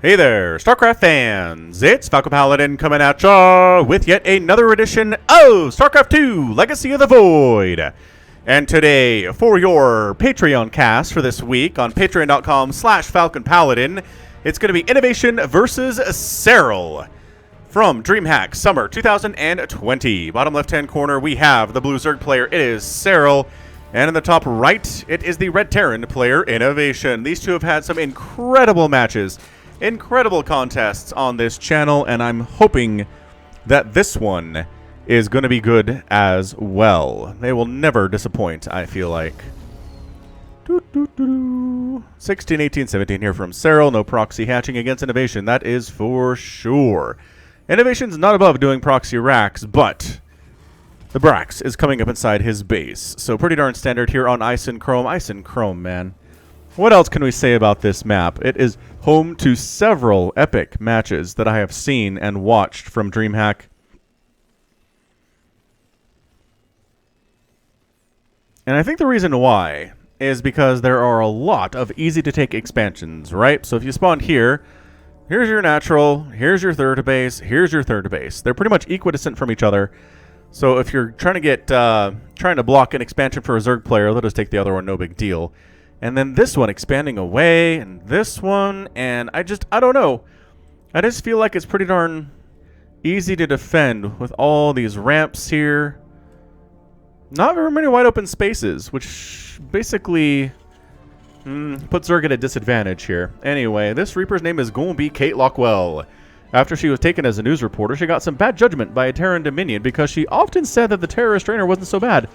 Hey there, StarCraft fans! It's Falcon Paladin coming at ya with yet another edition of StarCraft 2 Legacy of the Void. And today, for your Patreon cast for this week on patreon.com/FalconPaladin, it's going to be INnoVation versus Serral from DreamHack Summer 2020. Bottom left-hand corner, we have the blue Zerg player. It is Serral. And in the top right, it is the red Terran player, INnoVation. These two have had some incredible matches. Incredible contests on this channel, and I'm hoping that this one is going to be good as well. They will never disappoint, I feel like. 16, 18, 17 here from Serral. No proxy hatching against INnoVation, that is for sure. INnoVation's not above doing proxy racks, but the Brax is coming up inside his base. So pretty darn standard here on Ice and Chrome. Ice and Chrome, man. What else can we say about this map? It is home to several epic matches that I have seen and watched from DreamHack. And I think the reason why is because there are a lot of easy-to-take expansions, right? So if you spawn here, here's your natural, here's your third base, here's your third base. They're pretty much equidistant from each other. So if you're trying to get trying to block an expansion for a Zerg player, they'll just take the other one, no big deal. And then this one expanding away, and this one, and I don't know. I just feel like it's pretty darn easy to defend with all these ramps here. Not very many wide open spaces, which basically puts Zerg at a disadvantage here. Anyway, this Reaper's name is going to be Kate Lockwell. After she was taken as a news reporter, she got some bad judgment by a Terran Dominion because she often said that the terrorist trainer wasn't so bad.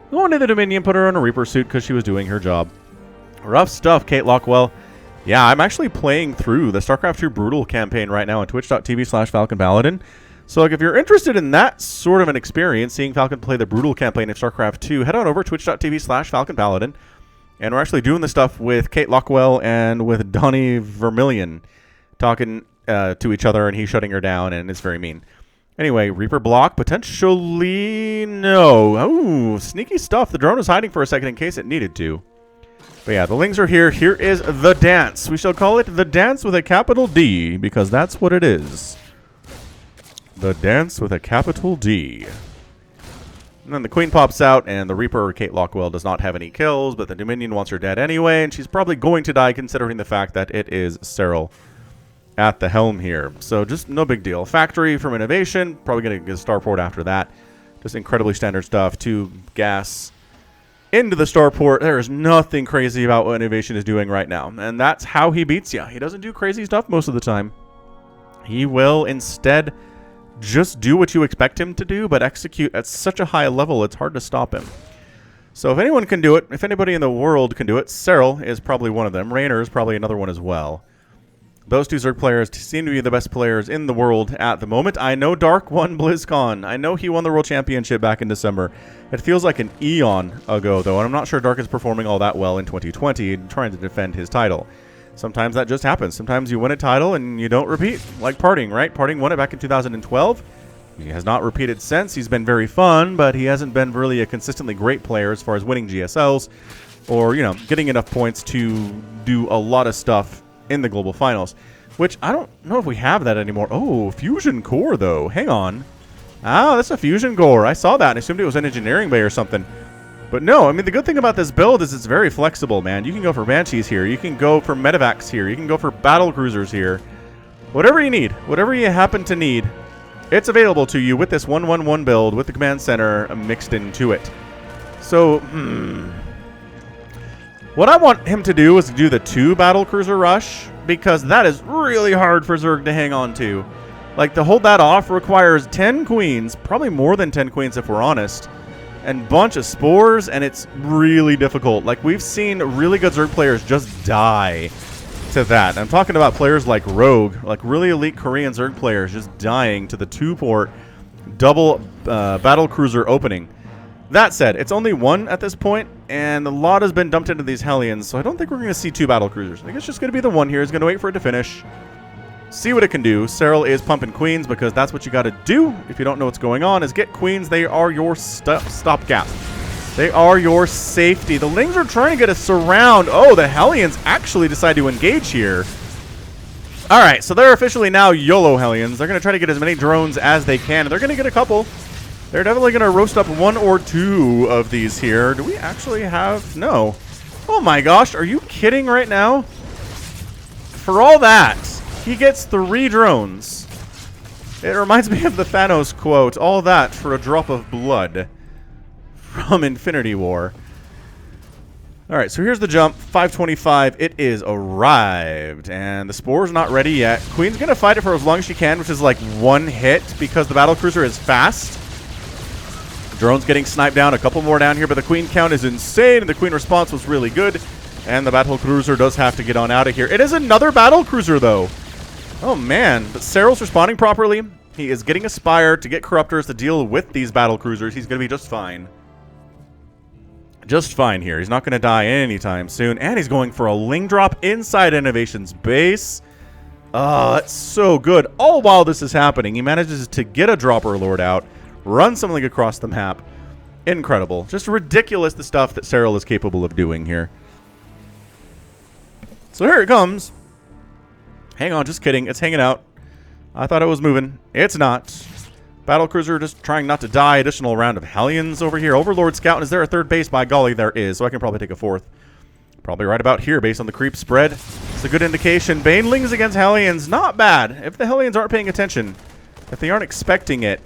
One day the Dominion put her in a Reaper suit because she was doing her job. Rough stuff, Kate Lockwell. Yeah, I'm actually playing through the StarCraft 2 Brutal campaign right now on twitch.tv/FalconPaladin. So like, if you're interested in that sort of an experience, seeing Falcon play the Brutal campaign of StarCraft 2, head on over to twitch.tv/FalconPaladin. And we're actually doing the stuff with Kate Lockwell and with Donnie Vermillion talking to each other, and he's shutting her down, and it's very mean. Anyway, Reaper block, potentially no. Oh, sneaky stuff. The drone was hiding for a second in case it needed to. But yeah, the lings are here. Here is the dance. We shall call it the dance with a capital D, because that's what it is. The dance with a capital D. And then the Queen pops out, and the Reaper, Kate Lockwell, does not have any kills, but the Dominion wants her dead anyway, and she's probably going to die considering the fact that it is Serral at the helm here. So just no big deal. Factory from INnoVation, probably going to get a starport after that. Just incredibly standard stuff. 2 gas into the starport. There is nothing crazy about what INnoVation is doing right now. And that's how he beats you. He doesn't do crazy stuff most of the time. He will instead just do what you expect him to do, but execute at such a high level, it's hard to stop him. So if anyone can do it, if anybody in the world can do it, Serral is probably one of them. Raynor is probably another one as well. Those two Zerg players seem to be the best players in the world at the moment. I know Dark won BlizzCon. I know he won the World Championship back in December. It feels like an eon ago, though, and I'm not sure Dark is performing all that well in 2020 and trying to defend his title. Sometimes that just happens. Sometimes you win a title and you don't repeat, like Parting, right? Parting won it back in 2012. He has not repeated since. He's been very fun, but he hasn't been really a consistently great player as far as winning GSLs or, you know, getting enough points to do a lot of stuff in the global finals, which I don't know if we have that anymore. Oh, fusion core though. Hang on. Ah, that's a fusion core. I saw that and assumed it was an engineering bay or something. But no, I mean, the good thing about this build is it's very flexible, man. You can go for Banshees here. You can go for Medivacs here. You can go for Battle Cruisers here. Whatever you need, whatever you happen to need, it's available to you with this 1-1-1 build with the command center mixed into it. So, what I want him to do is do the 2 Battle Cruiser rush, because that is really hard for Zerg to hang on to. Like, to hold that off requires 10 queens, probably more than 10 queens if we're honest, and bunch of spores, and it's really difficult. Like, we've seen really good Zerg players just die to that. I'm talking about players like Rogue, like really elite Korean Zerg players just dying to the 2-port double Battle Cruiser opening. That said, it's only 1 at this point, and a lot has been dumped into these Hellions, so I don't think we're going to see 2 Battle Cruisers. I think it's just going to be the 1 here. He's going to wait for it to finish, see what it can do. Serral is pumping queens because that's what you got to do if you don't know what's going on, is get queens. They are your stopgap. They are your safety. The Lings are trying to get a surround. Oh, the Hellions actually decide to engage here. All right, so they're officially now YOLO Hellions. They're going to try to get as many drones as they can. They're going to get a couple. They're definitely going to roast up 1 or 2 of these here. Do we actually have... No. Oh my gosh, are you kidding right now? For all that, he gets 3 drones. It reminds me of the Thanos quote, all that for a drop of blood from Infinity War. All right, so here's the jump, 525. It is arrived, and the Spore's not ready yet. Queen's going to fight it for as long as she can, which is like 1 hit because the battlecruiser is fast. Drone's getting sniped down, a couple more down here, but the Queen count is insane, and the Queen response was really good. And the battlecruiser does have to get on out of here. It is another battlecruiser, though. Oh, man. But Serral's responding properly. He is getting Aspire to get Corruptors to deal with these battlecruisers. He's going to be just fine. Just fine here. He's not going to die anytime soon. And he's going for a Ling drop inside INnoVation's base. Oh, that's so good. All while this is happening, he manages to get a Dropper Lord out, run something across the map. Incredible. Just ridiculous the stuff that Serral is capable of doing here. So here it comes. Hang on, just kidding. It's hanging out. I thought it was moving. It's not. Battlecruiser just trying not to die. Additional round of Hellions over here. Overlord Scout. Is there a 3rd base? By golly, there is. So I can probably take a 4th. Probably right about here based on the creep spread. It's a good indication. Banelings against Hellions. Not bad. If the Hellions aren't paying attention, if they aren't expecting it,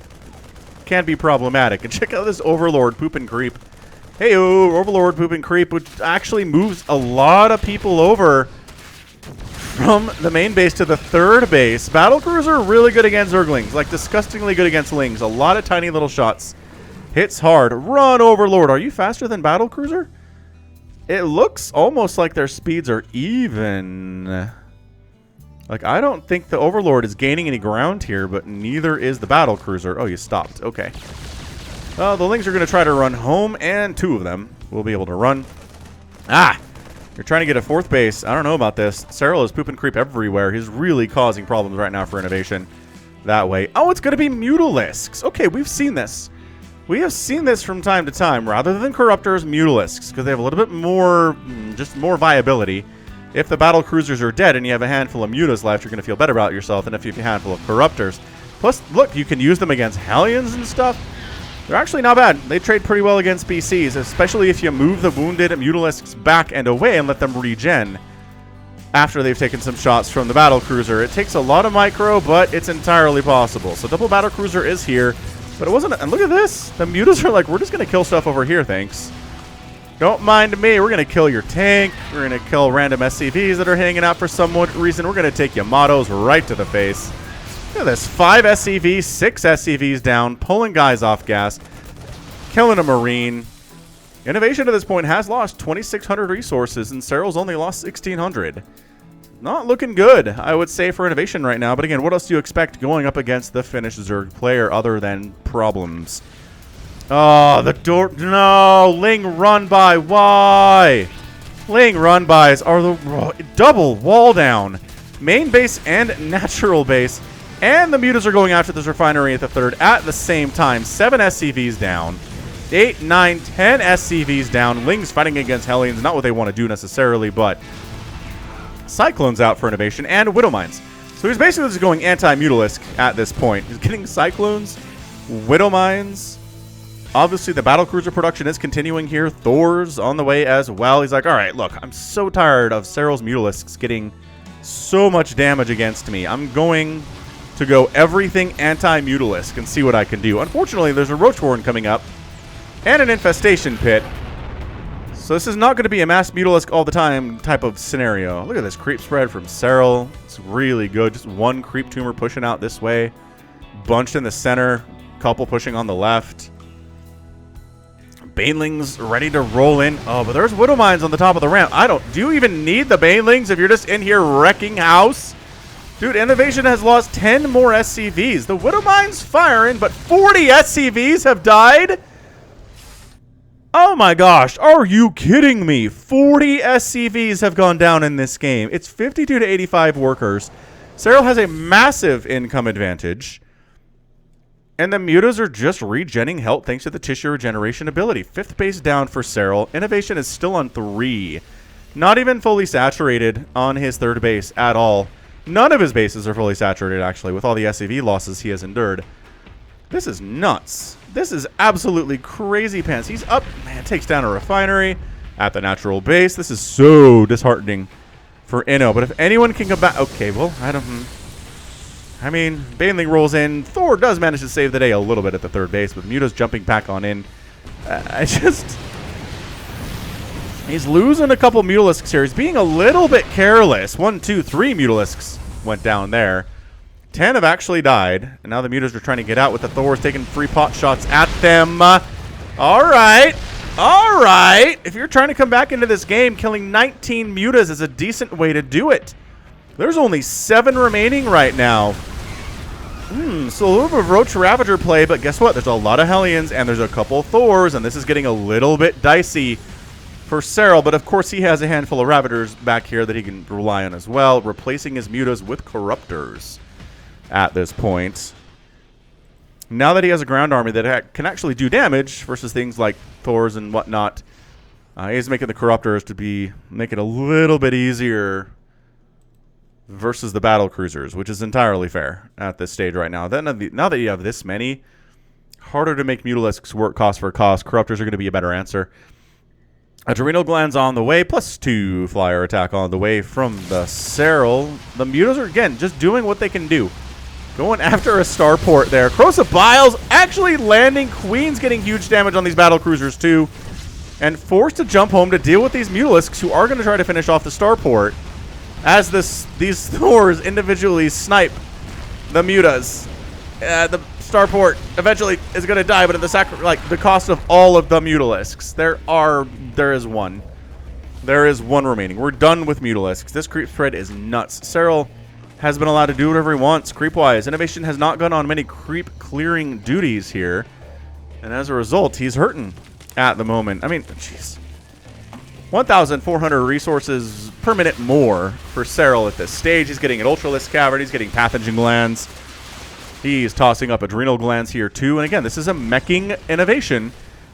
can be problematic. And check out this Overlord Poop and Creep. Hey-oh, Overlord Poop and Creep, which actually moves a lot of people over from the main base to the 3rd base. Battlecruiser really good against Zerglings, like disgustingly good against Lings. A lot of tiny little shots. Hits hard. Run, Overlord. Are you faster than Battlecruiser? It looks almost like their speeds are even. Like, I don't think the Overlord is gaining any ground here, but neither is the Battlecruiser. Oh, you stopped. Okay. The Lings are going to try to run home, and 2 of them will be able to run. Ah! You're trying to get a 4th base. I don't know about this. Serral is poop and creep everywhere. He's really causing problems right now for INnoVation that way. Oh, it's going to be Mutalisks. Okay, we've seen this. We have seen this from time to time. Rather than Corruptors, Mutalisks, because they have a little bit more, just more viability. If the battlecruisers are dead and you have a handful of Mutas left, you're going to feel better about yourself than if you have a handful of Corruptors. Plus, look, you can use them against Hellions and stuff. They're actually not bad. They trade pretty well against BCs, especially if you move the wounded Mutalisks back and away and let them regen after they've taken some shots from the battlecruiser. It takes a lot of micro, but it's entirely possible. So double battlecruiser is here, but it wasn't. And look at this. The Mutas are like, we're just going to kill stuff over here, thanks. Don't mind me. We're going to kill your tank. We're going to kill random SCVs that are hanging out for some reason. We're going to take Yamatos right to the face. Look at this. 5 SCVs, 6 SCVs down, pulling guys off gas, killing a Marine. INnoVation at this point has lost 2,600 resources, and Serral's only lost 1,600. Not looking good, I would say, for INnoVation right now. But again, what else do you expect going up against the Finnish Zerg player other than problems? Oh, the door. No, Ling run by. Why? Ling run bys are the double wall down. Main base and natural base. And the Mutas are going after this refinery at the 3rd at the same time. 7 SCVs down. 8, 9, 10 SCVs down. Ling's fighting against Hellions. Not what they want to do necessarily, but Cyclone's out for INnoVation and Widowmines. So he's basically just going anti-Mutalisk at this point. He's getting Cyclones, Widowmines. Obviously, the battlecruiser production is continuing here. Thor's on the way as well. He's like, all right, look, I'm so tired of Serral's Mutalisks getting so much damage against me. I'm going to go everything anti-Mutalisk and see what I can do. Unfortunately, there's a Roachhorn coming up and an Infestation Pit. So this is not going to be a mass Mutalisk all the time type of scenario. Look at this creep spread from Serral. It's really good. Just 1 creep tumor pushing out this way. Bunched in the center. Couple pushing on the left. Banelings ready to roll in. Oh, but there's Widowmines on the top of the ramp. Do you even need the Banelings if you're just in here wrecking house? Dude, INnoVation has lost 10 more SCVs. The Widowmines firing, but 40 SCVs have died? Oh my gosh, are you kidding me? 40 SCVs have gone down in this game. It's 52 to 85 workers. Serral has a massive income advantage. And the Mutas are just regenning health thanks to the tissue regeneration ability. 5th base down for Serral. INnoVation is still on 3. Not even fully saturated on his 3rd base at all. None of his bases are fully saturated, actually, with all the SCV losses he has endured. This is nuts. This is absolutely crazy pants. He's up, man, takes down a refinery at the natural base. This is so disheartening for Inno. But if anyone can come back... Okay, well, I mean, Baneling rolls in. Thor does manage to save the day a little bit at the third base, with Muta's jumping back on in. He's losing a couple Mutalisks here. He's being a little bit careless. 1, 2, 3 Mutalisks went down there. 10 have actually died. And now the Mutas are trying to get out with the Thors taking 3 pot shots at them. All right. All right. If you're trying to come back into this game, killing 19 Mutas is a decent way to do it. There's only 7 remaining right now. So a little bit of Roach Ravager play, but guess what? There's a lot of Hellions, and there's a couple Thors, and this is getting a little bit dicey for Serral. But of course, he has a handful of Ravagers back here that he can rely on as well, replacing his Mutas with Corruptors at this point. Now that he has a ground army that can actually do damage versus things like Thors and whatnot, he's making the Corruptors to make it a little bit easier versus the battle cruisers, which is entirely fair at this stage right now. Now that you have this many, harder to make Mutalisks work cost for cost. Corruptors are going to be a better answer. Adrenal Glands on the way, +2 flyer attack on the way from the Serral. The Mutas are, again, just doing what they can do. Going after a starport there. Corrosive Biles actually landing. Queen's getting huge damage on these battle cruisers too. And forced to jump home to deal with these Mutalisks who are going to try to finish off the starport. As these Thors individually snipe the Mutas. The starport eventually is going to die, but at the cost of all of the Mutalisks. There is one. There is one remaining. We're done with Mutalisks. This creep spread is nuts. Serral has been allowed to do whatever he wants creep-wise. INnoVation has not gone on many creep-clearing duties here. And as a result, he's hurting at the moment. I mean, jeez. 1,400 resources per minute more for Serral at this stage. He's getting an Ultralisk Cavern. He's getting Pathogen Glands. He's tossing up Adrenal Glands here, too. And again, this is a meching INnoVation,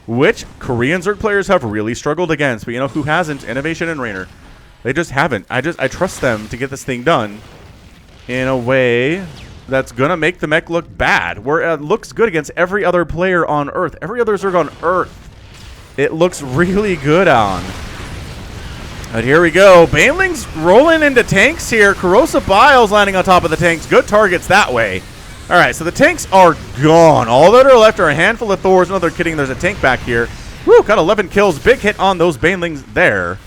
which Korean Zerg players have really struggled against. But you know who hasn't? INnoVation and Raynor. They just haven't. I trust them to get this thing done in a way that's going to make the mech look bad, where it looks good against every other player on Earth. Every other Zerg on Earth, it looks really good on. But here we go. Baneling's rolling into tanks here. Corrosive Biles landing on top of the tanks. Good targets that way. All right, so the tanks are gone. All that are left are a handful of Thors. No, they're kidding. There's a tank back here. Woo, got 11 kills. Big hit on those Banelings there.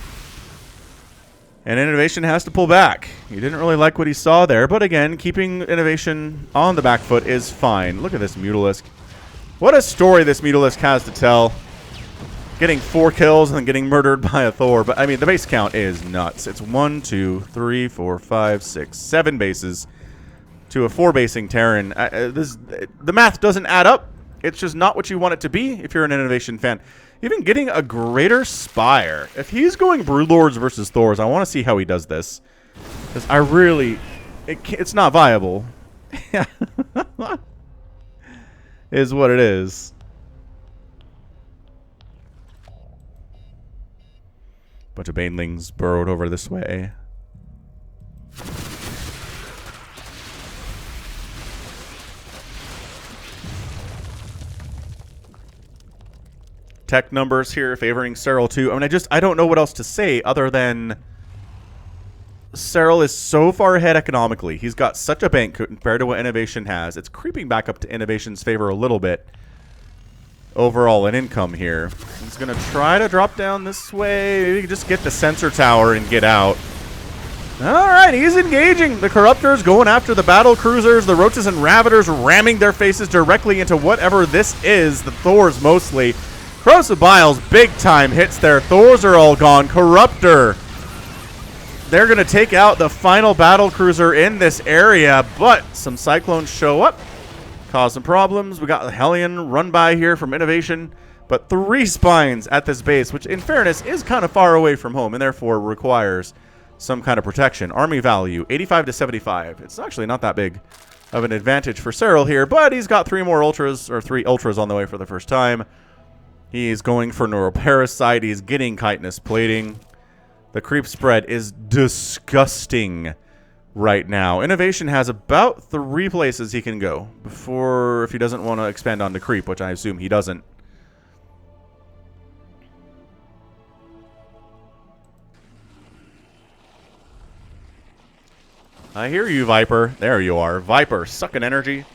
And INnoVation has to pull back. He didn't really like what he saw there. But again, keeping INnoVation on the back foot is fine. Look at this Mutalisk. What a story this Mutalisk has to tell. Getting 4 kills and then getting murdered by a Thor. But, I mean, the base count is nuts. It's 1, 2, 3, 4, 5, 6, 7 bases to a 4-basing Terran. The math doesn't add up. It's just not what you want it to be if you're an INnoVation fan. Even getting a Greater Spire. If he's going Broodlords versus Thors, I want to see how he does this. Because I really... It's not viable. Is what it is. Bunch of Banelings burrowed over this way. Tech numbers here favoring Serral too. I mean, I don't know what else to say other than Serral is so far ahead economically. He's got such a bank compared to what INnoVation has. It's creeping back up to INnoVation's favor a little bit overall in income here. He's going to try to drop down this way. Maybe just get the sensor tower and get out. All right, he's engaging. The Corruptors going after the battle cruisers. The Roaches and Ravagers ramming their faces directly into whatever this is. The Thors mostly. Corrosive Biles, big time hits there. Thors are all gone. Corruptor. They're going to take out the final battle cruiser in this area, but some Cyclones show up. Cause some problems. We got the Hellion run by here from INnoVation, but 3 spines at this base, which in fairness is kind of far away from home and therefore requires some kind of protection. Army value, 85 to 75. It's actually not that big of an advantage for Serral here, but he's got 3 more Ultras, or 3 Ultras on the way for the first time. He's going for Neuroparasite. He's getting Chitinous Plating. The creep spread is disgusting right now. INnoVation has about 3 places he can go before, if he doesn't want to expand onto creep, which I assume he doesn't. I hear you, Viper. There you are. Viper, sucking energy.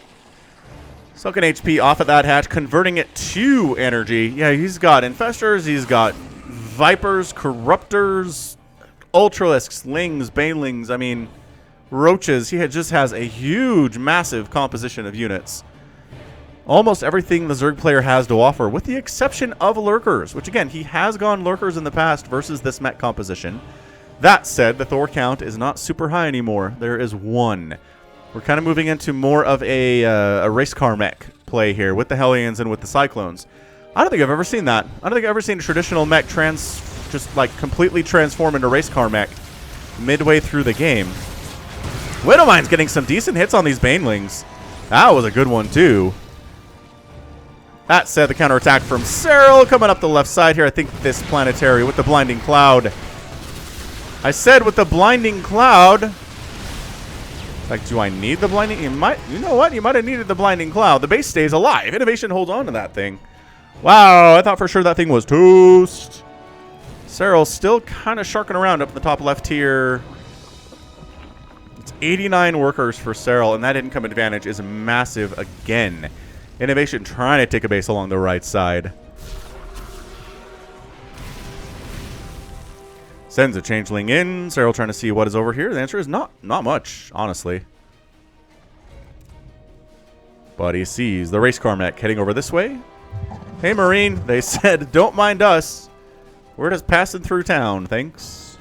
Sucking HP off of that hatch, converting it to energy. Yeah, he's got Infestors, he's got Vipers, Corruptors, Ultralisks, Lings, Banelings, I mean, Roaches. He just has a huge, massive composition of units. Almost everything the Zerg player has to offer, with the exception of Lurkers, which again, he has gone Lurkers in the past versus this mech composition. That said, the Thor count is not super high anymore. There is 1. We're kind of moving into more of a race car mech play here with the Hellions and with the Cyclones. I don't think I've ever seen that. I don't think I've ever seen a traditional mech just like completely transform into race car mech midway through the game. Widowmine's getting some decent hits on these Banelings. That was a good one too. That said, the counterattack from Serral coming up the left side here. I think this planetary with the blinding cloud. I said with the blinding cloud. Like, do I need the blinding? You know what? You might have needed the blinding cloud. The base stays alive. INnoVation holds on to that thing. Wow, I thought for sure that thing was toast. Serral still kind of sharking around up in the top left here. It's 89 workers for Serral, and that income advantage is massive again. INnoVation trying to take a base along the right side. Sends a changeling in. Serral trying to see what is over here. The answer is not much, honestly. But he sees the race car mech heading over this way. Hey, Marine, they said, don't mind us. We're just passing through town, thanks.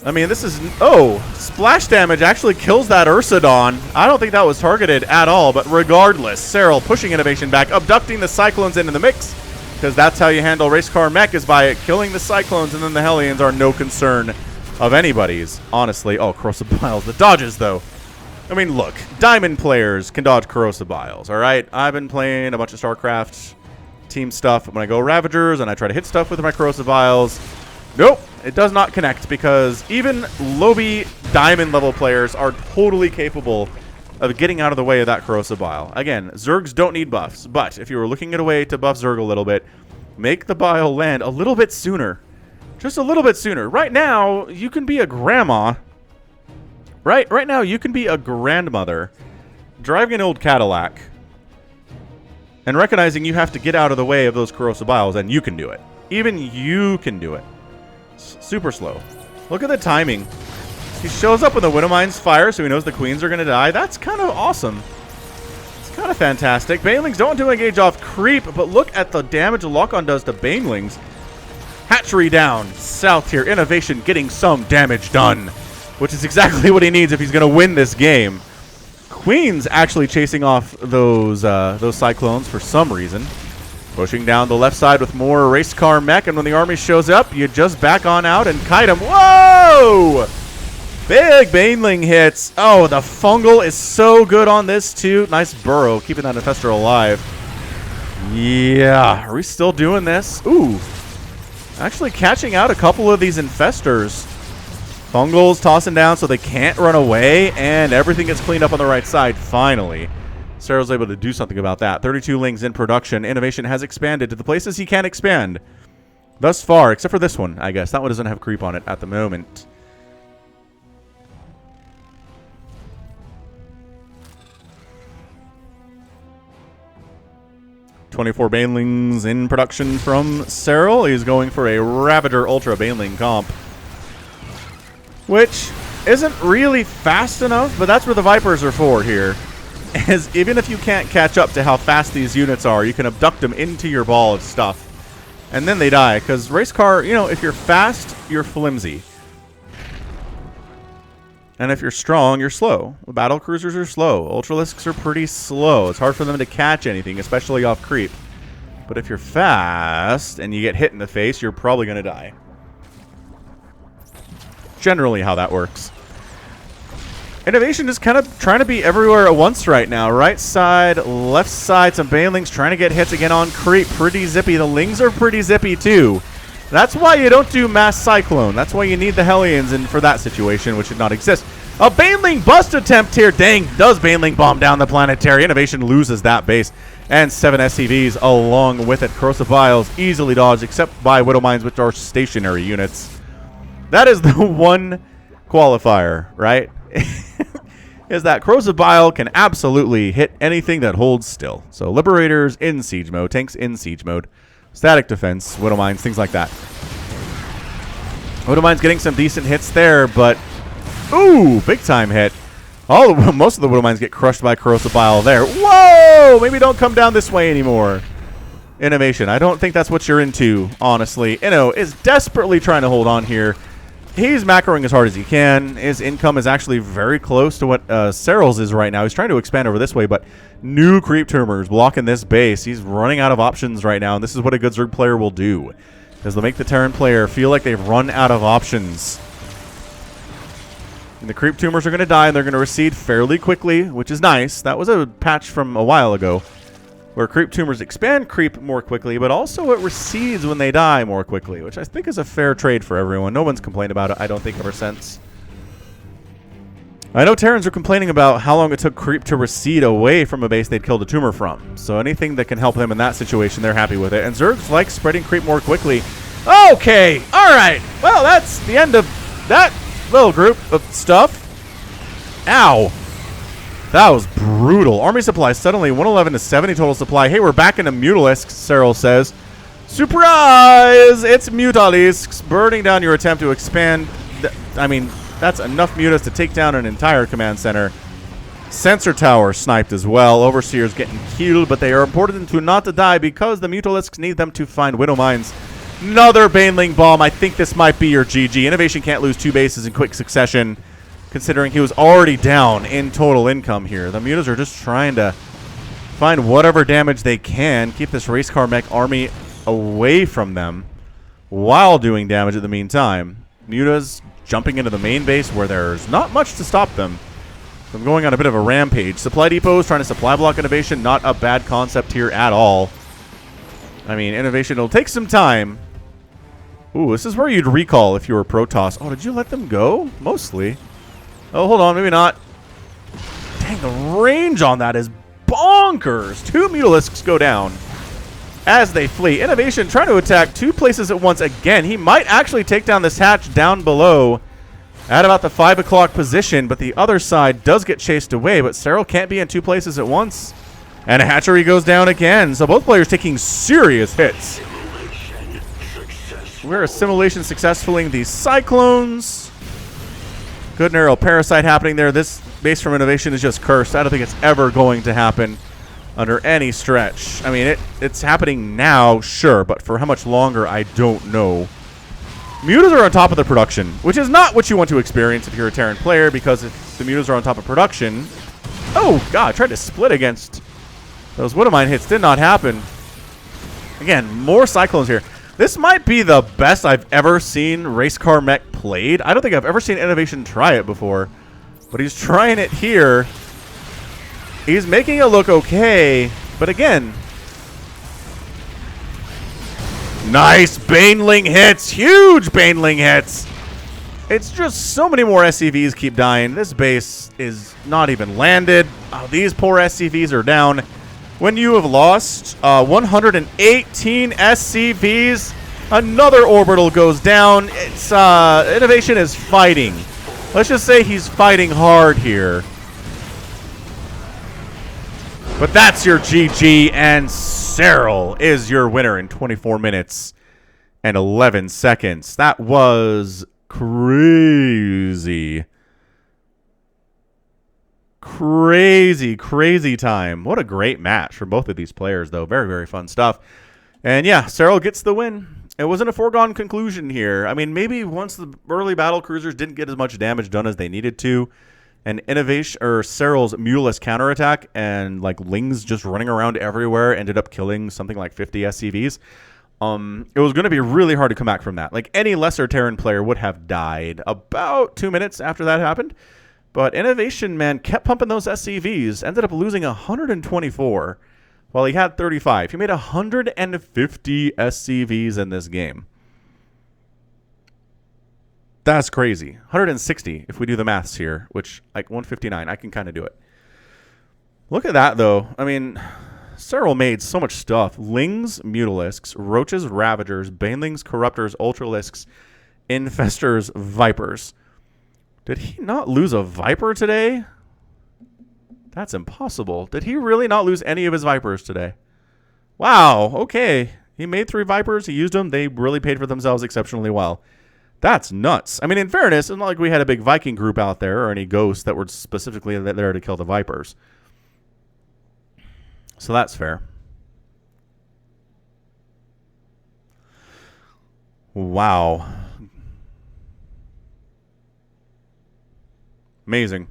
I mean, this is... Oh, splash damage actually kills that Ursadon. I don't think that was targeted at all, but regardless, Serral pushing INnoVation back, abducting the Cyclones into the mix, because that's how you handle race car mech, is by killing the Cyclones, and then the Hellions are no concern of anybody's, honestly. Oh, Corrosive Biles. The dodges, though. I mean, look, Diamond players can dodge Corrosive Biles, all right? I've been playing a bunch of StarCraft team stuff. When I go Ravagers and I try to hit stuff with my Corrosive Biles, nope, it does not connect, because even lobby Diamond level players are totally capable of getting out of the way of that Corrosive Bile. Again, Zergs don't need buffs, but if you were looking at a way to buff Zerg a little bit, make the Bile land a little bit sooner. Just a little bit sooner. Right now, you can be a grandma. Right now, you can be a grandmother driving an old Cadillac and recognizing you have to get out of the way of those Corrosive Biles, and you can do it. Even you can do it. Super slow. Look at the timing. He shows up when the Widowmines fire, so he knows the Queens are going to die. That's kind of awesome. It's kind of fantastic. Banelings don't want to engage off creep, but look at the damage the lock-on does to Banelings. Hatchery down. South here. INnoVation getting some damage done, which is exactly what he needs if he's going to win this game. Queens actually chasing off those Cyclones for some reason. Pushing down the left side with more race car mech, and when the army shows up, you just back on out and kite him. Whoa! Big Baneling hits. Oh, the fungal is so good on this, too. Nice burrow, keeping that Infestor alive. Yeah, are we still doing this? Ooh. Actually catching out a couple of these Infestors. Fungals tossing down so they can't run away, and everything gets cleaned up on the right side, finally. Serral's able to do something about that. 32 Lings in production. INnoVation has expanded to the places he can expand thus far, except for this one, I guess. That one doesn't have creep on it at the moment. "24 Banelings in production from Serral. He's going for a Ravager Ultra Baneling comp, which isn't really fast enough, but that's where the Vipers are for here. As even if you can't catch up to how fast these units are, you can abduct them into your ball of stuff, and then they die, because race car, you know, if you're fast, you're flimsy, and if you're strong, you're slow. Battle cruisers are slow. Ultralisks are pretty slow. It's hard for them to catch anything, especially off creep. But if you're fast and you get hit in the face, you're probably going to die. Generally how that works. INnoVation is kind of trying to be everywhere at once right now. Right side, left side, some Banelings trying to get hits again on creep. Pretty zippy. The Lings are pretty zippy too. That's why you don't do Mass Cyclone. That's why you need the Hellions in for that situation, which should not exist. A Baneling bust attempt here. Dang, does Baneling bomb down the Planetary. INnoVation loses that base. And 7 SCVs along with it. Corrosive Vials easily dodged, except by Widow Mines, which are stationary units. That is the one qualifier, right? Is that Corrosive Bile can absolutely hit anything that holds still. So Liberators in siege mode, tanks in siege mode, static defense, Widow Mines, things like that. Widow Mines getting some decent hits there, but ooh, big time hit. Most of the Widow Mines get crushed by Corrosive Bile there. Whoa! Maybe don't come down this way anymore. INnoVation, I don't think that's what you're into, honestly. Inno is desperately trying to hold on here. He's macroing as hard as he can. His income is actually very close to what Serral's is right now. He's trying to expand over this way, but new creep tumors blocking this base. He's running out of options right now, and this is what a good Zerg player will do, is they'll make the Terran player feel like they've run out of options. And the creep tumors are going to die, and they're going to recede fairly quickly, which is nice. That was a patch from a while ago, where creep tumors expand creep more quickly, but also it recedes when they die more quickly, which I think is a fair trade for everyone. No one's complained about it, I don't think, ever since. I know Terrans are complaining about how long it took creep to recede away from a base they'd killed a tumor from. So anything that can help them in that situation, they're happy with it. And Zergs like spreading creep more quickly. Okay, alright. Well, that's the end of that little group of stuff. Ow. That was brutal. Army supplies suddenly 111 to 70 total supply. Hey, we're back into Mutalisks, Serral says. Surprise! It's Mutalisks burning down your attempt to expand. I mean, that's enough mutas to take down an entire command center. Sensor tower sniped as well. Overseers getting killed, but they are important to not to die because the Mutalisks need them to find Widow Mines. Another Baneling bomb. I think this might be your GG. INnoVation can't lose 2 bases in quick succession, considering he was already down in total income here. The mutas are just trying to find whatever damage they can, keep this race car mech army away from them while doing damage in the meantime. Mutas jumping into the main base where there's not much to stop them from going on a bit of a rampage. Supply depots trying to supply block INnoVation, not a bad concept here at all. I mean, INnoVation will take some time. Ooh, this is where you'd recall if you were Protoss. Oh, did you let them go? Mostly. Oh, hold on, maybe not. Dang, the range on that is bonkers. 2 Mutalisks go down as they flee. INnoVation trying to attack 2 places at once again. He might actually take down this hatch down below at about the 5 o'clock position, but the other side does get chased away, but Serral can't be in 2 places at once. And a hatchery goes down again, so both players taking serious hits. We're assimilation successfully these Cyclones. Good narrow parasite happening there. This base from INnoVation is just cursed. I don't think it's ever going to happen under any stretch. I mean, it's happening now, sure, but for how much longer, I don't know. Mutas are on top of the production, which is not what you want to experience if you're a Terran player, because if the mutas are on top of production... Oh, God, tried to split against those Widow Mine hits. Did not happen. Again, more Cyclones here. This might be the best I've ever seen Race Car Mech played. I don't think I've ever seen INnoVation try it before, but he's trying it here. He's making it look okay, but again... Nice Baneling hits! Huge Baneling hits! It's just so many more SCVs keep dying. This base is not even landed. Oh, these poor SCVs are down. When you have lost 118 SCVs, another orbital goes down. It's INnoVation is fighting. Let's just say he's fighting hard here. But that's your GG, and Serral is your winner in 24 minutes and 11 seconds. That was crazy. Crazy time. What a great match for both of these players, though. Very, very fun stuff. And yeah, Serral gets the win. It wasn't a foregone conclusion here. I mean, maybe once the early battle cruisers didn't get as much damage done as they needed to, and INnoVation or Serral's Muleless counterattack and like Lings just running around everywhere ended up killing something like 50 SCVs. It was going to be really hard to come back from that. Like any lesser Terran player would have died about 2 minutes after that happened. But INnoVation, man, kept pumping those SCVs. Ended up losing 124 while he had 35. He made 150 SCVs in this game. That's crazy. 160 if we do the maths here, which, like, 159. I can kind of do it. Look at that, though. I mean, Serral made so much stuff. Lings, Mutalisks, Roaches, Ravagers, Banelings, Corruptors, Ultralisks, Infestors, Vipers. Did he not lose a Viper today? That's impossible. Did he really not lose any of his Vipers today? Wow, okay. He made 3 Vipers. He used them. They really paid for themselves exceptionally well. That's nuts. I mean, in fairness, it's not like we had a big Viking group out there or any ghosts that were specifically there to kill the Vipers. So that's fair. Wow. Amazing.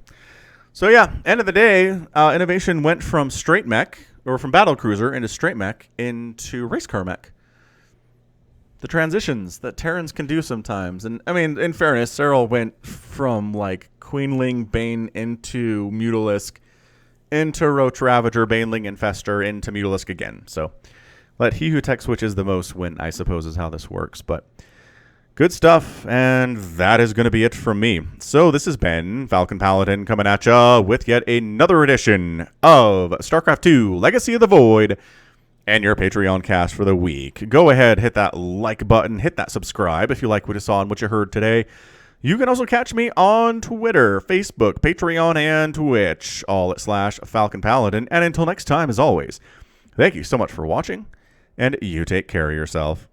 So yeah, end of the day, INnoVation went from straight mech, or from battle cruiser into straight mech into race car mech. The transitions that Terrans can do sometimes. And I mean, in fairness, Serral went from like Queenling, Bane into Mutalisk, into Roach, Ravager, Baneling, Infestor, into Mutalisk again. So let he who tech switches the most win, I suppose, is how this works. But good stuff, and that is going to be it from me. So this has been Falcon Paladin coming at ya with yet another edition of StarCraft 2 Legacy of the Void and your Patreon cast for the week. Go ahead, hit that like button, hit that subscribe if you like what you saw and what you heard today. You can also catch me on Twitter, Facebook, Patreon, and Twitch, all at /Falcon Paladin. And until next time, as always, thank you so much for watching, and you take care of yourself.